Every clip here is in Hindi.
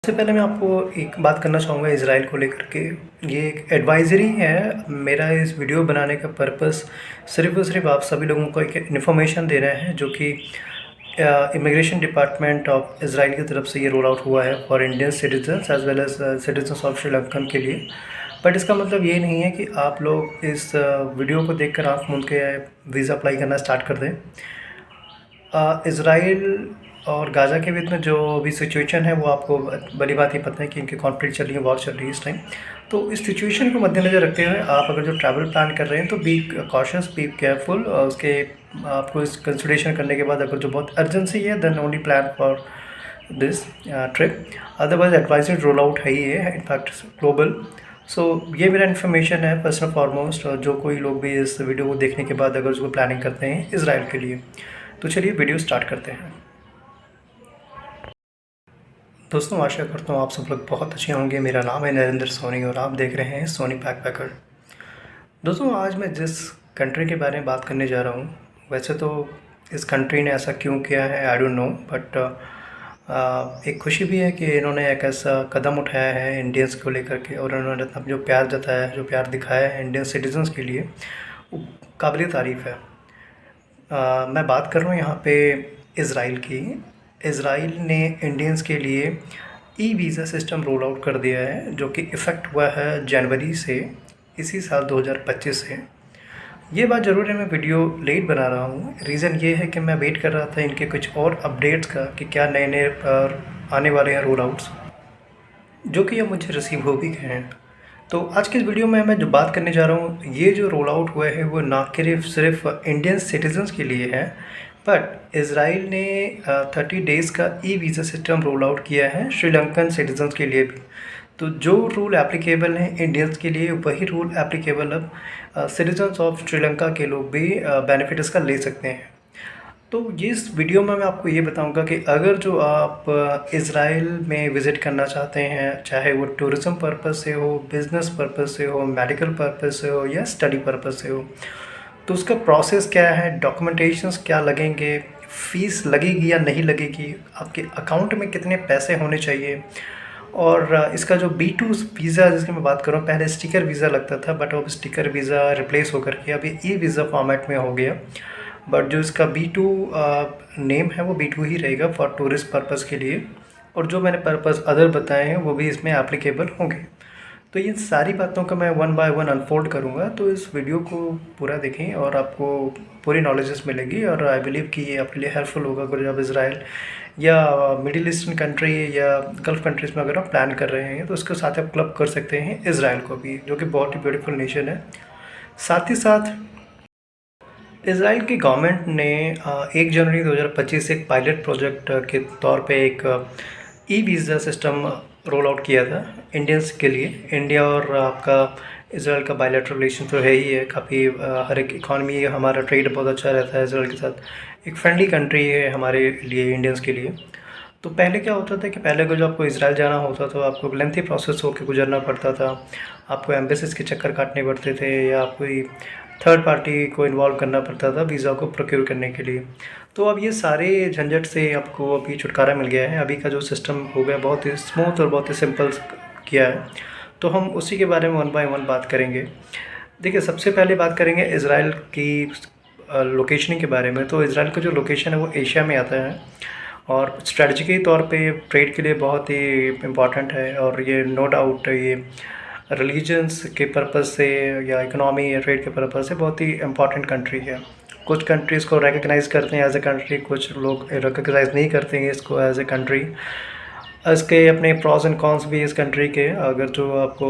सबसे पहले मैं आपको एक बात करना चाहूँगा इज़राइल को लेकर के। ये एक एडवाइज़री है। मेरा इस वीडियो बनाने का पर्पस सिर्फ़ और सिर्फ़ आप सभी लोगों को एक इन्फॉर्मेशन देना है, जो कि इमिग्रेशन डिपार्टमेंट ऑफ इज़राइल की तरफ से ये रोल आउट हुआ है for Indian citizens as well as citizens of Sri Lankan के लिए। बट इसका मतलब ये नहीं है कि आप लोग इस वीडियो को देखकर आँख मूंद के वीज़ा अप्लाई करना स्टार्ट कर दें। इज़राइल और गाज़ा के बीच में जो अभी सिचुएशन है वो आपको भली बात ही पता है कि इनकी कॉन्फ्लिक्ट चल रही है, वॉर चल रही है इस टाइम। तो इस सिचुएशन को मद्देनज़र रखते हुए आप अगर जो ट्रैवल प्लान कर रहे हैं तो बी कॉशियस, बी केयरफुल। उसके आपको इस कंसिडरेशन करने के बाद अगर जो बहुत अर्जेंसी है then only plan for this trip. Otherwise advisory roll out है ही है, इनफैक्ट ग्लोबल। सो ये मेरा इन्फॉर्मेशन है फर्स्ट एंड फॉरमोस्ट, जो कोई लोग भी इस वीडियो को देखने के बाद अगर उसको प्लानिंग करते हैं इज़राइल के लिए। तो चलिए वीडियो स्टार्ट करते हैं। दोस्तों, आशा करता हूँ आप सब लोग बहुत अच्छे होंगे। मेरा नाम है नरेंद्र सोनी और आप देख रहे हैं सोनी बैकपैकर। दोस्तों, आज मैं जिस कंट्री के बारे में बात करने जा रहा हूँ, वैसे तो इस कंट्री ने ऐसा क्यों किया है आई डोंट नो, बट एक खुशी भी है कि इन्होंने एक ऐसा कदम उठाया है इंडियंस को लेकर के, और इन्होंने अपना जो प्यार जताया है, जो प्यार दिखाया है इंडियन सिटीजन्स के लिए, वो काबिल तारीफ़ है। मैं बात कर रहा हूँ यहाँ पे इज़राइल की। इज़राइल ने इंडियंस के लिए e visa system roll out कर दिया है, जो कि इफ़ेक्ट हुआ है जनवरी से, इसी साल 2025 से। ये बात ज़रूर है, मैं वीडियो लेट बना रहा हूँ। रीज़न ये है कि मैं वेट कर रहा था इनके कुछ और अपडेट्स का कि क्या नए नए आने वाले हैं रोल आउट्स, जो कि अब मुझे रिसीव हो भी गए हैं। तो आज की इस वीडियो में मैं जो बात करने जा रहा हूँ, ये जो रोल आउट हुआ है वो ना सिर्फ इंडियन सिटीजन्स के लिए है, बट इज़राइल ने 30 डेज़ का e visa system roll out किया है श्रीलंकन सिटीजन्स के लिए भी। तो जो रूल एप्लीकेबल हैं इंडियंस के लिए, वही रूल एप्लीकेबल अब सिटीजन्स ऑफ श्रीलंका के लोग भी बेनिफिट इसका ले सकते हैं। तो ये इस वीडियो में मैं आपको ये बताऊंगा कि अगर जो आप इज़राइल में विज़िट करना चाहते हैं, चाहे वो टूरिज़्म पर्पस से हो, बिज़नेस पर्पस से हो, मेडिकल पर्पस से हो या स्टडी पर्पस से हो, तो उसका प्रोसेस क्या है, डॉक्यूमेंटेशंस क्या लगेंगे, फ़ीस लगेगी या नहीं लगेगी, आपके अकाउंट में कितने पैसे होने चाहिए, और इसका जो B2 वीज़ा जिसकी मैं बात कर रहा हूँ, पहले स्टिकर वीज़ा लगता था, बट अब स्टिकर वीज़ा रिप्लेस होकर के अभी ई वीज़ा फॉर्मेट में हो गया। बट जो इसका B2 नेम है वो B2 ही रहेगा फॉर टूरिस्ट पर्पस के लिए, और जो मैंने पर्पस अदर बताए हैं वो भी इसमें एप्लीकेबल होंगे। तो ये सारी बातों का मैं वन बाय वन अनफोल्ड करूँगा, तो इस वीडियो को पूरा देखें और आपको पूरी नॉलेजेस मिलेगी। और आई बिलीव कि ये आपके लिए हेल्पफुल होगा अगर आप इज़राइल या मिडिल ईस्टर्न कंट्री या गल्फ़ कंट्रीज़ में अगर आप प्लान कर रहे हैं, तो उसके साथ आप क्लब कर सकते हैं इज़राइल को भी, जो कि बहुत ही ब्यूटीफुल नेशन है। साथ ही साथ इज़राइल की गवर्नमेंट ने 1 जनवरी 2025 से एक पायलट प्रोजेक्ट के तौर पे एक e visa system roll out किया था इंडियंस के लिए। इंडिया और आपका इज़राइल का बायलैटरल रिलेशन तो है ही है, काफ़ी हर एक इकॉनमी, हमारा ट्रेड बहुत अच्छा रहता है इज़राइल के साथ। एक फ्रेंडली कंट्री है हमारे लिए, इंडियंस के लिए। तो पहले क्या होता था कि पहले अगर जो आपको इज़राइल जाना होता तो आपको लेंथी प्रोसेस होकर गुजरना पड़ता था, आपको एम्बेसीज के चक्कर काटने पड़ते थे, या कोई थर्ड पार्टी को इन्वॉल्व करना पड़ता था वीज़ा को प्रोक्योर करने के लिए। तो अब ये सारे झंझट से आपको अभी छुटकारा मिल गया है। अभी का जो सिस्टम हो गया बहुत ही स्मूथ और बहुत ही सिंपल किया है, तो हम उसी के बारे में वन बाय वन बात करेंगे। देखिए, सबसे पहले बात करेंगे इज़राइल की लोकेशनिंग के बारे में। तो इज़राइल का जो लोकेशन है वो एशिया में आता है, और स्ट्रेटजिकली तौर पे ट्रेड के लिए बहुत ही इम्पॉर्टेंट है। और ये नो डाउट ये रिलीजन्स के पर्पज़ से या इकोनॉमी या ट्रेड के पर्पज़ से बहुत ही इम्पॉर्टेंट कंट्री है। कुछ कंट्रीज़ को रिकग्नाइज़ करते हैं एज ए कंट्री, कुछ लोग रिकग्नाइज़ नहीं करते हैं इसको एज ए कंट्री। इसके अपने प्रॉस एंड कॉन्स भी इस कंट्री के। अगर जो आपको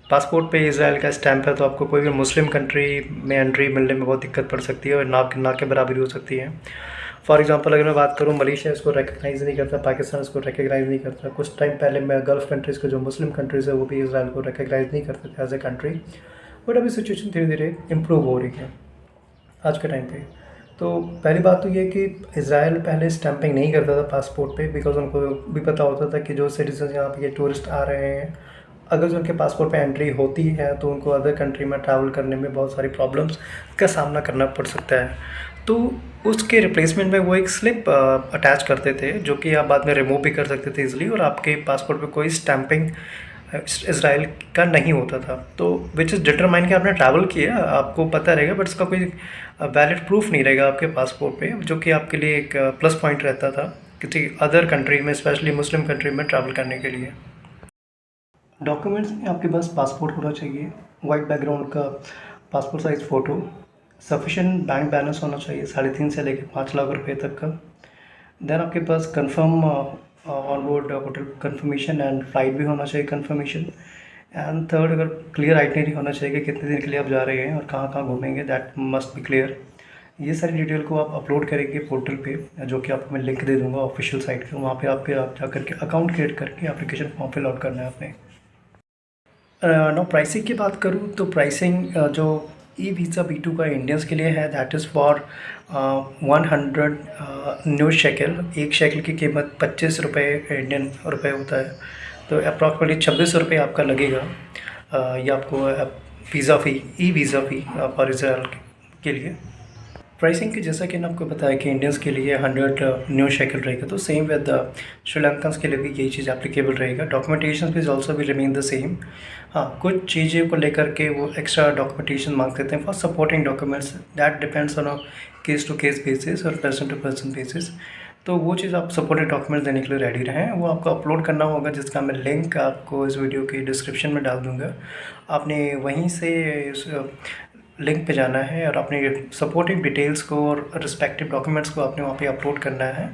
पासपोर्ट पे इज़राइल का स्टैंप है तो आपको कोई भी मुस्लिम कंट्री में एंट्री मिलने में बहुत दिक्कत पड़ सकती है और ना के बराबरी हो सकती है। फॉर एग्जांपल अगर मैं बात करूं, मलेशिया इसको रिकग्नाइज़ नहीं करता, पाकिस्तान इसको रिकग्नाइज़ नहीं करता। कुछ टाइम पहले मैं गल्फ़ कंट्रीज़ के जो मुस्लिम कंट्रीज़ है वो भी इज़राइल को रिकग्नाइज़ नहीं करते थे एज ए कंट्री। बट अभी सिचुएशन धीरे धीरे इम्प्रूव हो रही है आज के टाइम पे। तो पहली बात तो ये कि इज़राइल पहले स्टैंपिंग नहीं करता था पासपोर्ट पे, बिकॉज उनको भी पता होता था कि जो सिटीजन यहाँ पे टूरिस्ट आ रहे हैं अगर जो उनके पासपोर्ट पे एंट्री होती है तो उनको अदर कंट्री में ट्रैवल करने में बहुत सारी प्रॉब्लम्स का सामना करना पड़ सकता है। तो उसके रिप्लेसमेंट में वो एक स्लिप अटैच करते थे जो कि आप बाद में रिमूव भी कर सकते थे ईज़िली, और आपके पासपोर्ट पे कोई स्टैंपिंग इज़राइल का नहीं होता था। तो विच इज़ डिटरमाइन कि आपने ट्रैवल किया, आपको पता रहेगा, बट इसका कोई वैलिड प्रूफ नहीं रहेगा आपके पासपोर्ट पे, जो कि आपके लिए एक प्लस पॉइंट रहता था किसी अदर कंट्री में, स्पेशली मुस्लिम कंट्री में ट्रैवल करने के लिए। डॉक्यूमेंट्स में आपके पास पासपोर्ट होना चाहिए, वाइट बैकग्राउंड का passport size photo, sufficient bank balance होना चाहिए 3.5 से लेकर 5 लाख रुपए तक का। देन आपके पास confirm on board hotel confirmation and flight भी होना चाहिए कंफर्मेशन। एंड थर्ड, अगर क्लियर आइटनरी होना चाहिए कि कितने दिन के लिए आप जा रहे हैं और कहाँ कहाँ घूमेंगे, दैट मस्ट बी क्लियर। ये सारी डिटेल को आप अपलोड करेंगे पोर्टल पे, जो कि आपको मैं लिंक दे दूँगा ऑफिशियल साइट का। वहाँ पे आप जा करके अकाउंट क्रिएट करके एप्लीकेशन फॉर्म फिल आउट करना है आपने। नो, प्राइसिंग की बात करूँ तो प्राइसिंग जो ई वीज़ा B2 का इंडियंस के लिए है, that is for 100 new shackle. एक शेकल की कीमत 25 रुपये इंडियन रुपए होता है, तो अप्रॉक्सीमेटली 26 रुपये आपका लगेगा। ये आपको visa fee, e visa fee for Israel के लिए। प्राइसिंग की जैसा कि मैंने आपको बताया कि इंडियंस के लिए 100 न्यू शेकल रहेगा, तो सेम विद श्रीलंकन्स के लिए भी यही चीज़ एप्लीकेबल रहेगा। डॉक्यूमेंटेशन भी ऑल्सो भी रिमेन द सेम। हाँ, कुछ चीज़ें को लेकर के वो एक्स्ट्रा डॉक्यूमेंटेशन मांगते थे for supporting documents, that depends on a case to case basis और पर्सन टू पर्सन बेसिस। तो वो चीज़ आप सपोर्टिंग डॉक्यूमेंट्स देने के लिए रेडी रहें, वो आपको अपलोड करना होगा, जिसका मैं लिंक आपको इस वीडियो के डिस्क्रिप्शन में डाल दूँगा। आपने वहीं से लिंक पे जाना है और अपने सपोर्टिव डिटेल्स को और रिस्पेक्टिव डॉक्यूमेंट्स को आपने वहाँ पे अपलोड करना है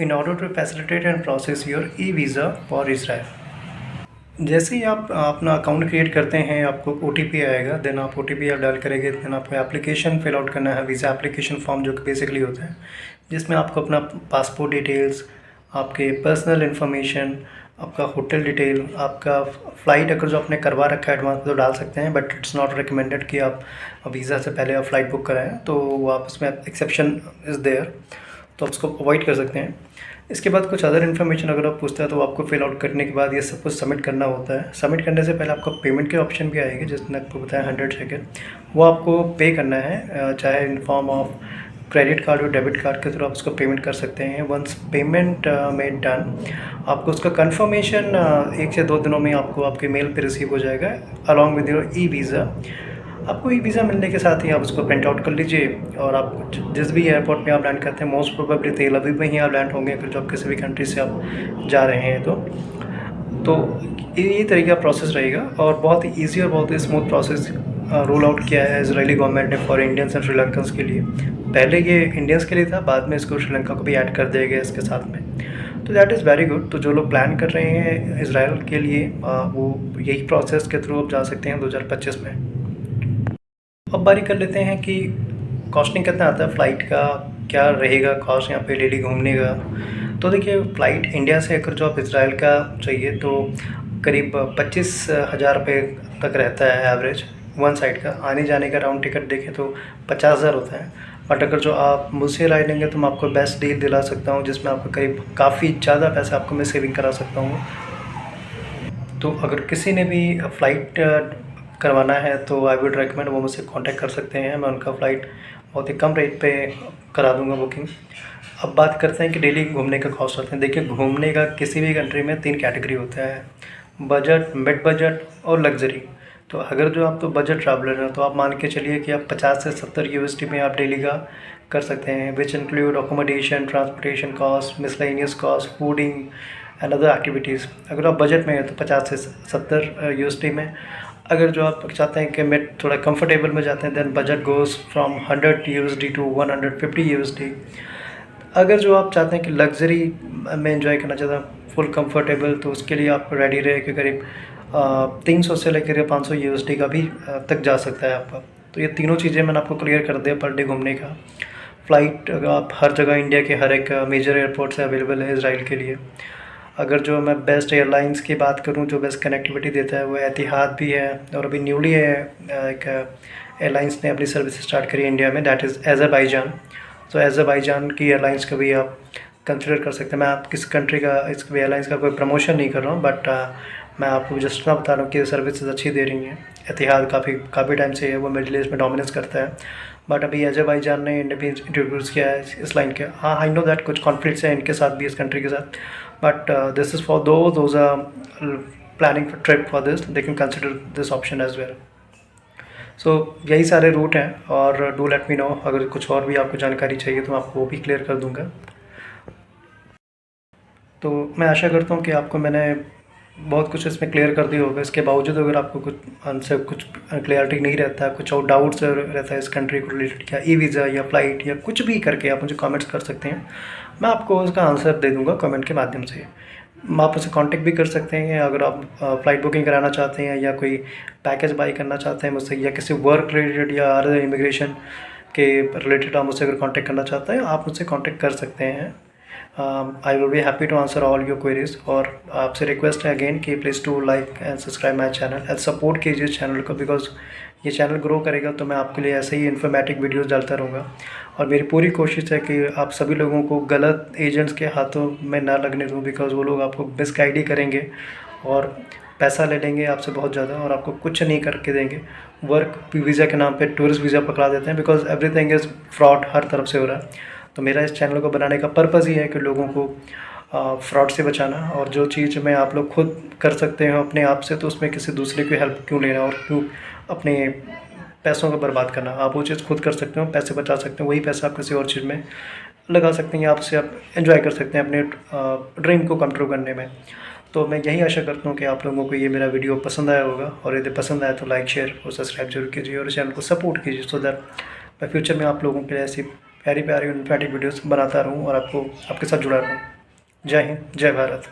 in order to facilitate and process your e visa for Israel. जैसे ही आप अपना अकाउंट क्रिएट करते हैं, आपको OTP आएगा, देन आप OTP आप डाल करेंगे, देन आपको एप्लीकेशन फिल आउट करना है, वीज़ा एप्लीकेशन फॉर्म, जो कि बेसिकली होता है जिसमें आपको अपना पासपोर्ट डिटेल्स, आपके पर्सनल इन्फॉर्मेशन, आपका होटल डिटेल, आपका फ़्लाइट अगर जो आपने करवा रखा है एडवांस तो डाल सकते हैं, बट इट्स नॉट रिकमेंडेड कि आप वीज़ा से पहले आप फ़्लाइट बुक कराएं, तो आप उसमें एक्सेप्शन इज़ देयर, तो आप उसको अवॉइड कर सकते हैं। इसके बाद कुछ अदर इन्फॉर्मेशन अगर आप पूछते हैं तो आपको फिल आउट करने के बाद ये सब कुछ सबमिट करना होता है। सबमिट करने से पहले आपको पेमेंट के ऑप्शन भी आएंगे, जिसने आपको बताया 100 शेकल, वो आपको पे करना है, चाहे in form of credit card और डेबिट कार्ड के थ्रू आप उसको पेमेंट कर सकते हैं। वंस पेमेंट मेड डन, आपको उसका कंफर्मेशन 1 से 2 दिनों में आपको आपके मेल पे रिसीव हो जाएगा along with your e visa. आपको ई वीज़ा मिलने के साथ ही आप उसको प्रिंट आउट कर लीजिए, और आप जिस भी एयरपोर्ट में आप लैंड करते हैं, मोस्ट प्रोबेबली तेल अवीव में ही आप लैंड होंगे अगर जो आप किसी भी कंट्री से आप जा रहे हैं तो ये तरीका प्रोसेस रहेगा, और बहुत ही ईजी और बहुत ही स्मूथ प्रोसेस रोल आउट किया है इजरायली गवर्नमेंट ने फॉर इंडियंस एंड श्रीलंकन्स के लिए। पहले ये इंडियंस के लिए था, बाद में इसको श्रीलंका को भी ऐड कर दिया गया इसके साथ में, तो दैट इज़ वेरी गुड। तो जो लोग प्लान कर रहे हैं इजराइल के लिए, वो यही प्रोसेस के थ्रू आप जा सकते हैं 2025 में। अब बारी कर लेते हैं कि कॉस्टिंग कितना आता है फ़्लाइट का, क्या रहेगा कॉस्ट यहाँ पे डेली घूमने का। तो देखिए, फ़्लाइट इंडिया से अगर जो आप इजराइल का चाहिए तो करीब 25,000 रुपये तक रहता है एवरेज वन साइड का। आने जाने का राउंड टिकट देखें तो 50,000 होता है, बट अगर जो आप मुझसे राय लेंगे तो मैं आपको बेस्ट डील दिला सकता हूँ, जिसमें आपको करीब काफ़ी ज़्यादा पैसे आपको मैं सेविंग करा सकता हूँ। तो अगर किसी ने भी फ़्लाइट करवाना है तो आई वुड रेकमेंड वो मुझसे कांटेक्ट कर सकते हैं, मैं उनका फ़्लाइट बहुत ही कम रेट पे करा दूंगा बुकिंग। अब बात करते हैं कि डेली घूमने का कॉस्ट होते हैं। देखिए, घूमने का किसी भी कंट्री में 3 कैटेगरी होता है, बजट, मिड बजट और लग्जरी। तो अगर जो आप तो बजट ट्रैवलर हैं तो आप मान के चलिए कि आप 50 से 70 USD में आप डेली का कर सकते हैं, which include accommodation, transportation cost, miscellaneous cost, fooding and other activities. अगर आप बजट में हैं तो 50 से 70 USD में। अगर जो आप चाहते हैं कि मैं थोड़ा कंफर्टेबल में जाते हैं, then budget goes from 100 USD to 150 USD। अगर जो आप चाहते हैं कि लग्जरी में एंजॉय करना चाहते हैं, फुल कंफर्टेबल, तो उसके लिए आप रेडी रहे कि करीब 300 से लेकर 500 USD का भी तक जा सकता है आपका। तो ये तीनों चीज़ें मैंने आपको क्लियर कर दिया पर डे घूमने का। फ़्लाइट अगर आप हर जगह इंडिया के हर एक मेजर एयरपोर्ट से अवेलेबल है इजराइल के लिए। अगर जो मैं बेस्ट एयरलाइंस की बात करूं जो बेस्ट कनेक्टिविटी देता है, वो एतिहाद भी है, और अभी न्यूली है एक एयरलाइंस ने अपनी सर्विस स्टार्ट करी इंडिया में, दैट इज़ अज़रबैजान। तो अज़रबैजान की एयरलाइंस का भी आप कंसिडर कर सकते हैं। मैं आप किस कंट्री का इस एयरलाइंस का कोई प्रमोशन नहीं कर रहा हूँ, बट मैं आपको जस्ट इतना बता रहा हूँ कि सर्विसेज अच्छी दे रही हैं। एतिहाद काफ़ी काफ़ी टाइम से है, वो मिडिल ईस्ट में डोमिनेंस करता है। बट अभी अजरबैजान ने इंट्रोड्यूस किया है इस लाइन के। हाँ, आई नो दैट कुछ कॉन्फ्लिक्ट्स हैं इनके साथ भी, इस कंट्री के साथ, but this is for those are planning for trip for this, they can consider this option as well. So यही सारे रूट हैं, और डू लेट मी नो अगर कुछ और भी आपको जानकारी चाहिए तो मैं आपको वो भी क्लियर कर दूंगा। तो मैं आशा करता हूँ कि आपको मैंने बहुत कुछ इसमें क्लियर कर दिया होगा। इसके बावजूद अगर आपको कुछ आंसर, कुछ क्लियरिटी नहीं रहता है, कुछ और डाउट्स रहता है इस कंट्री को रिलेटेड, या ई वीज़ा या फ़्लाइट या कुछ भी करके आप मुझे कमेंट्स कर सकते हैं। मैं आपको उसका आंसर दे दूँगा कमेंट के माध्यम से। आप मुझसे कांटेक्ट भी कर सकते हैं अगर आप फ़्लाइट बुकिंग कराना चाहते हैं, या कोई पैकेज बाई करना चाहते हैं मुझसे, या किसी वर्क रिलेटेड या अदर इमिग्रेशन के रिलेटेड आप मुझसे अगर कांटेक्ट करना चाहते हैं, आप मुझसे कांटेक्ट कर सकते हैं। I will be happy to answer all your queries. और आपसे रिक्वेस्ट है अगेन कि please to like and subscribe my channel and support कीजिए इस चैनल को, बिकॉज ये चैनल ग्रो करेगा तो मैं आपके लिए ऐसे ही इन्फॉर्मेटिव वीडियोस डालता रहूँगा। और मेरी पूरी कोशिश है कि आप सभी लोगों को गलत एजेंट्स के हाथों में ना लगने दूँ, बिकॉज वो लोग आपको मिसगाइड ही करेंगे और पैसा ले लेंगे आपसे बहुत ज़्यादा, और आपको कुछ नहीं करके देंगे। वर्क वीज़ा के नाम पे टूरिस्ट वीज़ा पकड़ा देते हैं, बिकॉज एवरीथिंग इज़ फ्रॉड, हर तरफ से हो रहा है। तो मेरा इस चैनल को बनाने का पर्पज़ ही है कि लोगों को फ्रॉड से बचाना, और जो चीज़ में आप लोग खुद कर सकते हैं अपने आप से, तो उसमें किसी दूसरे की हेल्प क्यों लेना और क्यों अपने पैसों को बर्बाद करना। आप वो चीज़ खुद कर सकते हो, पैसे बचा सकते हो, वही पैसा आप किसी और चीज़ में लगा सकते हैं, या आपसे आप एंजॉय कर सकते हैं अपने ड्रीम को कम ट्रू करने में। तो मैं यही आशा करता हूँ कि आप लोगों को ये मेरा वीडियो पसंद आया होगा, और यदि पसंद आया तो लाइक, शेयर और सब्सक्राइब जरूर कीजिए, और चैनल को सपोर्ट कीजिए, सो दैट मैं फ्यूचर में आप लोगों के लिए ऐसी प्यारी प्यारी इन्फॉर्मेटिव वीडियोस बनाता रहूँ और आपको आपके साथ जुड़ा रहूँ। जय हिंद, जय भारत।